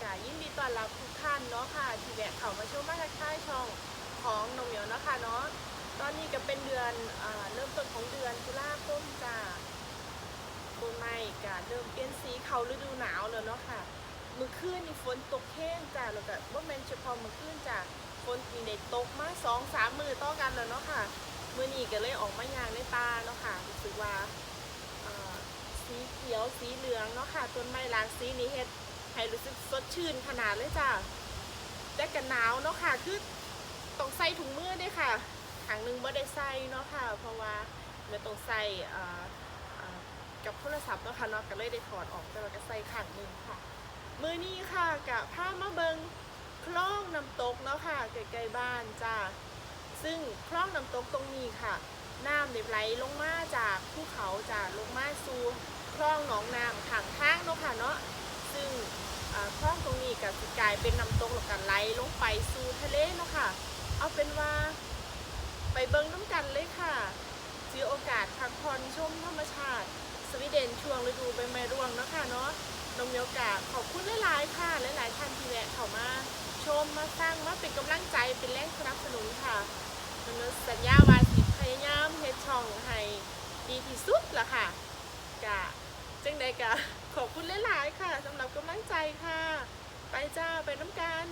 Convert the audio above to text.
ะยินดีต้อนรับทุกท่านเนาะค่ะที่แวะเข้ามาชมมาทักทายช่องของน้องเหมียวเนาะค่ะเนาะตอนนี้ก็เป็นเดือนเริ่มต้นของเดือนตุลาคมจ้าต้นไม้ก็เริ่มเปลี่ยนสีเข้าฤดูหนาวแล้วเนาะค่ะเมื่อคืนนี่ฝนตกแห้งจ้าแล้วก็บ่แม่นเฉพาะเมื่อคืนจ้าฝนมีได้ตกมา2-3 มื้อต่อกันแล้วเนาะค่ะมื้อนี้ก็เลยออกมาย่างในป่าเนาะค่ะรู้สึกว่าสีเขียวสีเหลืองเนาะค่ะต้นไม้หลากสีนี้เฮ็ดให้รู้สึกสดชื่นขนาดเลยจ้าแต่กันหนาวเนาะค่ะคือต้องใส่ถุงมือด้วยค่ะถังนึงบ่ได้ใส่เนาะค่ะเพราะว่าเราต้องใส่กับโทรศัพท์เนาะค่ะเนาะก็เลยได้ถอดออกแต่ว่าก็ใส่ขังนึงค่ะมื้อนี้ค่ะกับพามาเบิงคลองน้ำตกเนาะค่ะใกล้ๆบ้านจ้าซึ่งคลองน้ำตกตรงนี้ค่ะน้ำไหลลงมาจากภูเขาจ้าลงมาสู่คลองหนองน้ำข้างทางเนาะค่ะเนาะซึ่งคลองตรงนี้ก็สิกลายเป็นน้ำตกแล้วก็ไหลลงไปสู่ทะเลเนาะค่ะเอาเป็นว่าไปเบิ่งน้ำกันเลยค่ะถือโอกาสพักผ่อนชมธรรมชาติสวีเดนช่วงฤดูใบไม้ร่วงเนาะค่ะเนาะน้องมีโอกาสขอบคุณหลายๆค่ะหลายๆท่านที่แวะเข้ามาชมมาสร้างมาเป็นกำลังใจเป็นแรงสนับสนุนค่ะน้องสัญญาว่าสิพยายามเฮ็ดช่องให้ดีที่สุดล่ะค่ะกะจังใดกะขอบคุณหลายๆค่ะสำหรับกำลังใจค่ะไปจ้าไปน้ำกัน